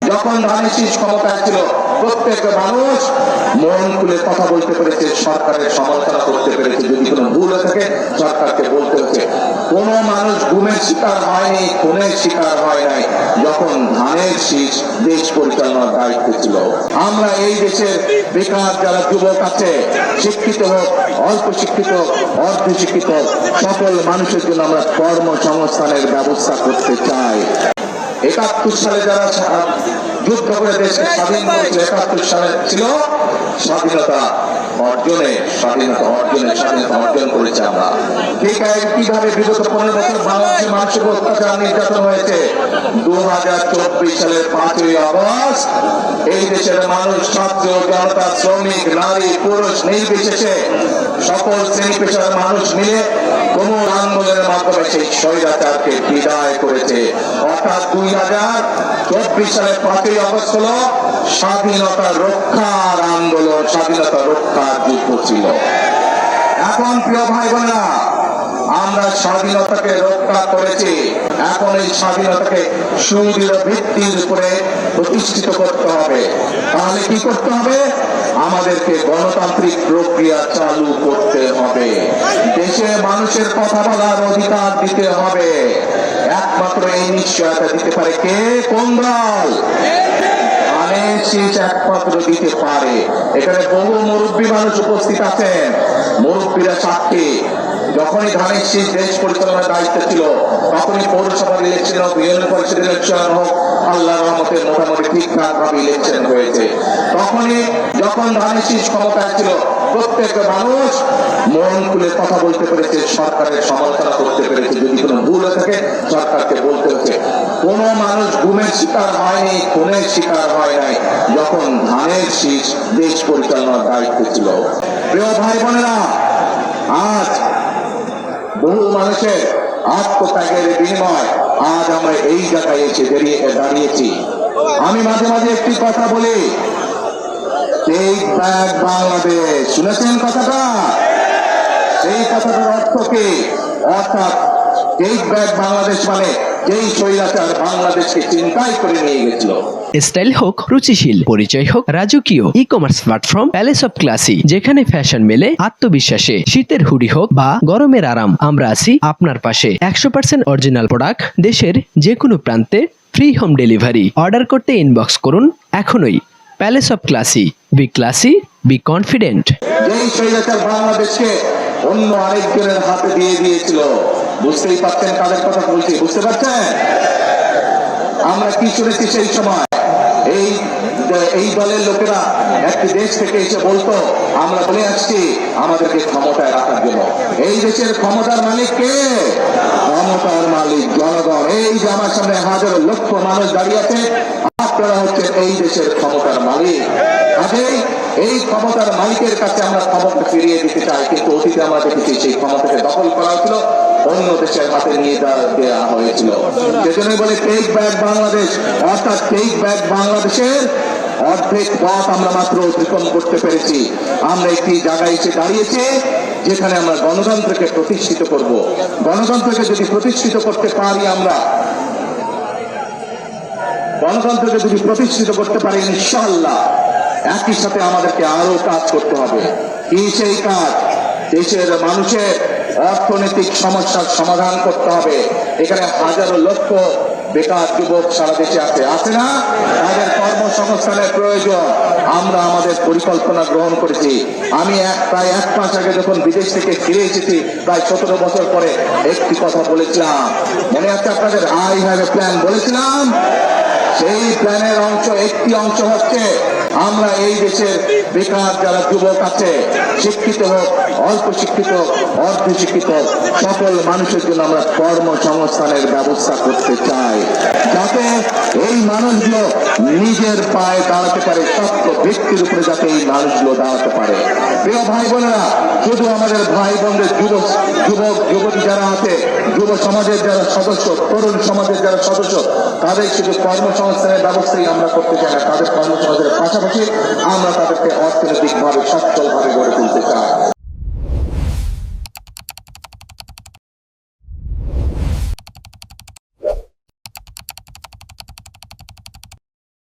যখন ধানের শীষ ক্ষমতায় ছিল প্রত্যেক মানুষ মন খুলে কথা বলতে পেরেছে, সরকারের সমালোচনা করতে পেরেছে। যদি কোনো ভুল হয়ে থাকে সরকারকে বলতে হচ্ছে। কোন মানুষ গুমের শিকার হয়নি, খুনের শিকার হয় নাই যখন ধানের শীষ দেশ পরিচালনার দায়িত্ব ছিল। আমরা এই দেশের বেকার যারা যুবক আছে, শিক্ষিত হোক, অল্প শিক্ষিত, অর্ধ শিক্ষিত, সকল মানুষের জন্য আমরা কর্মসংস্থানের ব্যবস্থা করতে চাই। ৭১ সালে যারা যুদ্ধ করে দেশকে স্বাধীন করেছিল, ৭১ সালে ছিল স্বাধীনতা স্বাধীনতা অর্জন করেছে আমরা। ঠিক কিভাবে বিগত 15 বছর বাংলাদেশের মানুষের অত্যাচার নির্যাতন হয়েছে, 2024 সালের 5ই আগস্ট এই দেশের মানুষ, ছাত্র জনতা, শ্রমিক, নারী, পুরুষ নির্বিশেষে সকল শ্রেণী পেশার মানুষ মিলে কোমল আন্দোলনের মাধ্যমে সেই স্বৈরাচারকে বিদায় করেছে। অর্থাৎ 2024 সালের 5ই আগস্ট হল স্বাধীনতা রক্ষার আন্দোলন, স্বাধীনতা রক্ষার যুদ্ধ ছিল। এখন প্রিয় ভাই বোনেরা, আমরা স্বাধীনতাকে রক্ষা করেছি, এখন এই স্বাধীনতাকে সুদৃঢ় ভিত্তির উপরে প্রতিষ্ঠিত করতে হবে। তাহলে কি করতে হবে? আমাদেরকে গণতান্ত্রিক প্রক্রিয়া চালু করতে হবে, দেশে মানুষের কথা বলার অধিকার দিতে হবে। একমাত্র এই নিশ্চয়তা দিতে পারে কে? কোন দল? ধানের শীষ একমাত্র দিতে পারে। এখানে বহু মুরব্বী মানুষ উপস্থিত আছেন, মুরব্বীরা সাক্ষী। যখনই ধানের শীষ দেশ পরিচালনার দায়িত্ব ছিল, তখনই পৌরসভার ইলেকশন হোক, ইউনিয়ন পরিষদ ইলেকশন হোক, আল্লাহর রহমতে মোটামুটি ঠিকঠাক ভাবে ইলেকশন হয়েছে। তখনই যখন ধানের শীষ ক্ষমতায় ছিল প্রত্যেক মানুষ মন খুলে কথা বলতে পেরেছে, সরকারের সমালোচনা করতে পেরেছে। যদি কোনো ভুল হয়ে থাকে সরকারকে বলতে হচ্ছে। কোন মানুষ গুমের শিকার হয়নি, খুনের শিকার হয় নাই যখন ধানের শীষ দেশ পরিচালনার দায়িত্ব ছিল। প্রিয় ভাই বোনেরা, আজ বহু মানুষের আত্মত্যাগের বিনিময় আজ আমরা এই জায়গায় এসে দাঁড়িয়েছি। আমি মাঝে মাঝে একটি কথা বলি, টেক ব্যাক বাংলাদেশ। শুনেছেন কথাটা? এই কথাটার অর্থ কি? অর্থাৎ টেক ব্যাক বাংলাদেশ মানে যেই স্বৈরাচার বাংলাদেশকে চিন্তাই করে নিয়ে গেছিল। স্টাইল হোক রুচিশীল, পরিচয় হোক রাজকীয়, e commerce platform palace of classy, যেখানে ফ্যাশন মেলে আত্মবিশ্বাসে। শীতের হুডি হোক বা গরমের আরাম, আমরা আছি আপনার পাশে। 100% অরিজিনাল প্রোডাক্ট, দেশের যে কোনো প্রান্তে, ফ্রি হোম ডেলিভারি। অর্ডার করতে ইনবক্স করুন এখনই। Palace of classy, B classy, be confident. যেই স্বৈরাচার বাংলাদেশকে অন্য আরেকজনের হাতে দিয়ে দিয়েছিল, বুঝতেই পারছেন কাদের কথা বলছি? বুঝতে পারছেন আমরা কি শুনেছি সেই সময়? এই দলের লোকেরা একটি দেশ থেকে এসে বলতো, আমরা বলে আসছি আমাদেরকে ক্ষমতায় রাখার জন্য। এই দেশের ক্ষমতার মালিক কে? ক্ষমতার মালিক জনগণ। এই যে আমার সামনে হাজার লক্ষ মানুষ দাঁড়িয়ে আছে, আপনারা হচ্ছে এই দেশের ক্ষমতার মালিক। কাজেই এই ক্ষমতার মালিকের কাছে আমরা ক্ষমতা ফিরিয়ে দিতে চাই, কিন্তু অতীতে আমরা দেখেছি সেই ক্ষমতাকে দখল করা হয়েছিল, অন্য দেশের হাতে নিয়ে দেওয়া হয়েছিল। সেজন্যই বলে টেক ব্যাক বাংলাদেশ। অর্থাৎ টেক ব্যাক বাংলাদেশের অর্ধেক পথ আমরা মাত্র অতিক্রম করতে পেরেছি। আমরা একটি জায়গায় এসে দাঁড়িয়েছি যেখানে আমরা গণতন্ত্রকে প্রতিষ্ঠিত করব। গণতন্ত্রকে যদি প্রতিষ্ঠিত করতে পারি, আমরা গণতন্ত্রকে যদি প্রতিষ্ঠিত করতে পারি, ইনশাআল্লাহ একই সাথে আমাদেরকে আরো কাজ করতে হবে। কি সেই কাজ? দেশের মানুষের অর্থনৈতিক সমস্যার সমাধান করতে হবে। এখানে হাজারো লক্ষ বেকার যুবক সারা দেশে আছে না? তাদের কর্মসংস্থানের প্রয়োজন। আমরা আমাদের পরিকল্পনা গ্রহণ করেছি। আমি প্রায় 1 মাস আগে যখন বিদেশ থেকে ফিরে এসেছি, প্রায় 17 বছর পরে একটি কথা বলেছিলাম, মনে আছে আপনাদের? আই হ্যাভ এ প্ল্যান বলেছিলাম। সেই প্ল্যানের একটি অংশ হচ্ছে আমরা এই দেশের বেকার যারা যুবক আছে, শিক্ষিত হোক, অল্প শিক্ষিত, অর্ধ শিক্ষিত, সকল মানুষের জন্য আমরা কর্মসংস্থানের ব্যবস্থা করতে চাই, যাতে এই মানুষগুলো নিজের পায়ে দাঁড়াতে পারে, শক্ত ভিত্তির উপরে যাতে এই মানুষগুলো দাঁড়াতে পারে। প্রিয় ভাই বোনেরা, শুধু আমাদের ভাই বোনদের যুবক যুবতী যারা আছে, যুব সমাজের যারা সদস্য, তরুণ সমাজের যারা সদস্য, তাদের শুধু কর্মসংস্থানের ব্যবস্থাই আমরা করতে চাই না, তাদের কর্মসংস্থানের পাশাপাশি আমরা তাদেরকে অর্থনৈতিকভাবে সচ্ছলভাবে গড়ে তুলতে চাই।